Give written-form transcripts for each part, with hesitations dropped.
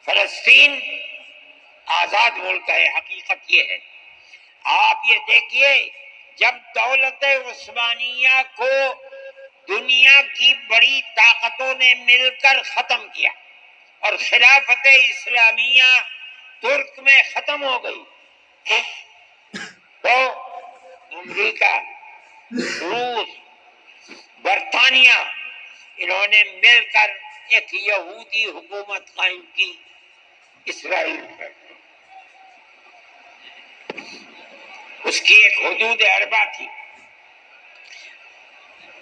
فلسطین آزاد ملک ہے، حقیقت یہ ہے۔ آپ یہ دیکھیے، جب دولت عثمانیہ کو دنیا کی بڑی طاقتوں نے مل کر ختم کیا اور خلافت اسلامیہ ترک میں ختم ہو گئی، تو امریکہ، روس، برطانیہ، انہوں نے مل کر ایک یہودی حکومت قائم کی اسرائیل پر۔ اس کی ایک حدود اربع تھی،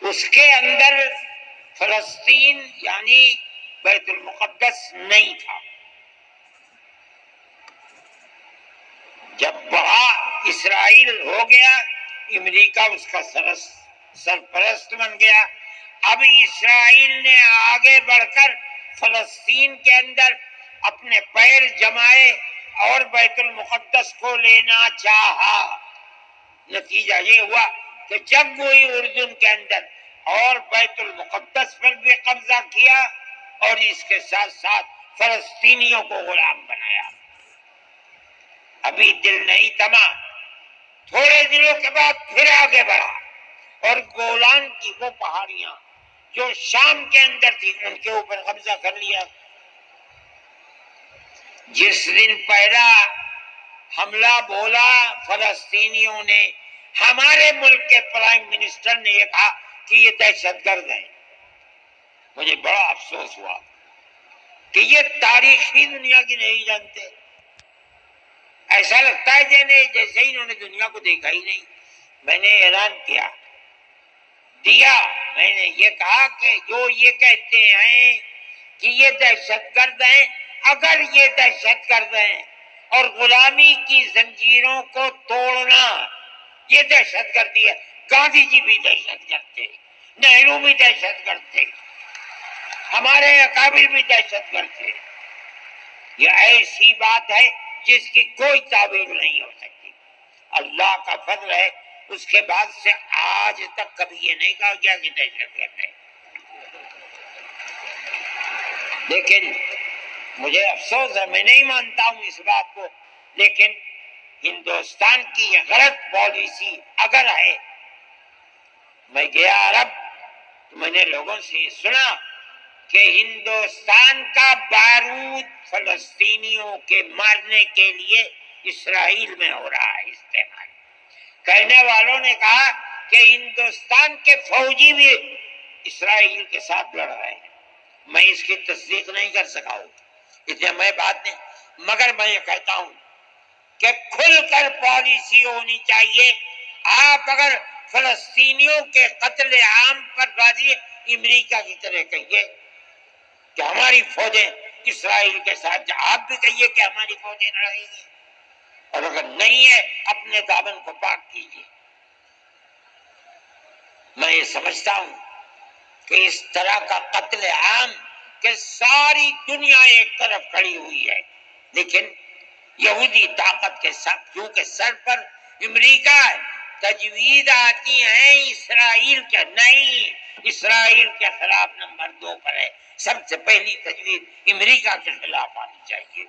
اس کے اندر فلسطین یعنی بیت المقدس نہیں تھا۔ جب وہاں اسرائیل ہو گیا، امریکہ اس کا سرپرست بن گیا۔ اب اسرائیل نے آگے بڑھ کر فلسطین کے اندر اپنے پیر جمائے اور بیت المقدس کو لینا چاہا۔ نتیجہ یہ ہوا کہ جنگ ہوئی اردن کے اندر اور بیت المقدس پر بھی قبضہ کیا اور اس کے ساتھ ساتھ فلسطینیوں کو غلام بنایا۔ ابھی دل نہیں تھما، تھوڑے دنوں کے بعد پھر آگے بڑھا اور گولان کی وہ پہاڑیاں جو شام کے اندر تھی ان کے اوپر قبضہ کر لیا۔ جس دن پہلا حملہ بولا فلسطینیوں نے، ہمارے ملک کے پرائم منسٹر نے یہ کہا کہ یہ دہشت گرد ہیں۔ مجھے بڑا افسوس ہوا کہ یہ تاریخی دنیا کی نہیں جانتے۔ ایسا لگتا ہے جیسے انہوں نے دنیا کو دیکھا ہی نہیں۔ میں نے اعلان دیا، میں نے یہ کہا کہ جو یہ کہتے ہیں کہ یہ دہشت گرد ہیں، اگر یہ دہشت گرد ہیں اور غلامی کی زنجیروں کو توڑنا یہ دہشت گردی ہے، گاندھی جی بھی دہشت گرد تھے، نہرو بھی دہشت گرد تھے، ہمارے اکابر بھی دہشت گرد تھے۔ یہ ایسی بات ہے جس کی کوئی تعبیر نہیں ہو سکتی۔ اللہ کا فضل ہے، اس کے بعد سے آج تک کبھی یہ نہیں کہا گیا کہ دہشت گرد ہے۔ لیکن مجھے افسوس ہے، میں نہیں مانتا ہوں اس بات کو، لیکن ہندوستان کی یہ غلط پالیسی اگر ہے۔ میں گیا عرب تو میں نے لوگوں سے یہ سنا کہ ہندوستان کا بارود فلسطینیوں کے مارنے کے لیے اسرائیل میں ہو رہا ہے استعمال۔ کہنے والوں نے کہا کہ ہندوستان کے فوجی بھی اسرائیل کے ساتھ لڑ رہے ہیں۔ میں اس کی تصدیق نہیں کر سکا ہوں، اس لیے میں بات نہیں، مگر میں یہ کہتا ہوں کہ کھل کر پالیسی ہونی چاہیے۔ آپ اگر فلسطینیوں کے قتل عام پر راضی، امریکہ کی طرح کہیے کہ ہماری فوجیں اسرائیل کے ساتھ، آپ بھی کہیے کہ ہماری فوجیں لڑ رہی ہیں، اور اگر نہیں ہے اپنے دامن کو پاک کیجیے۔ میں یہ سمجھتا ہوں کہ اس طرح کا قتل عام کہ ساری دنیا ایک طرف کھڑی ہوئی ہے، لیکن یہودی طاقت کے ساتھ کیونکہ سر پر امریکہ ہے، تجویز آتی ہیں اسرائیل کے، نہیں، اسرائیل کے خلاف نمبر 2 پر ہے، سب سے پہلی تجویز امریکہ کے خلاف آنی چاہیے،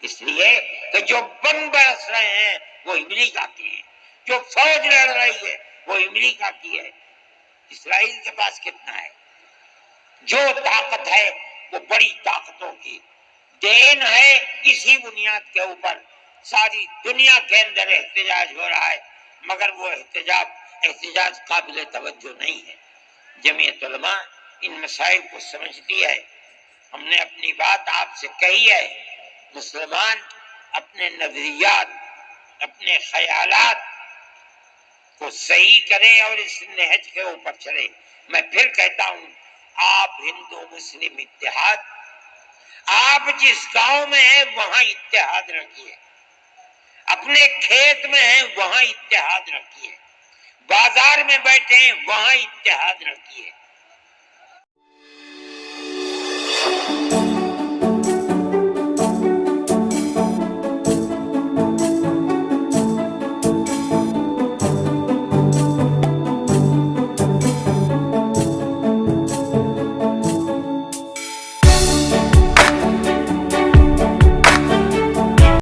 اس لیے کہ جو بم برس رہے ہیں وہ امریکہ کے ہیں، جو فوج لڑ رہی ہے وہ امریکہ کی ہے۔ اسرائیل کے پاس کتنا ہے؟ جو طاقت ہے وہ بڑی طاقتوں کی دین ہے۔ اسی بنیاد کے اوپر ساری دنیا کے اندر احتجاج ہو رہا ہے، مگر وہ احتجاج قابل توجہ نہیں ہے۔ جمعیت علماء ان مسائل کو سمجھتی ہے۔ ہم نے اپنی بات آپ سے کہی ہے، مسلمان اپنے نظریات، اپنے خیالات کو صحیح کرے اور اس نہج کے اوپر چلے۔ میں پھر کہتا ہوں، آپ ہندو مسلم اتحاد، آپ جس گاؤں میں ہیں وہاں اتحاد رکھیے، اپنے کھیت میں ہیں وہاں اتحاد رکھیے، بازار میں بیٹھے ہیں وہاں اتحاد رکھیے۔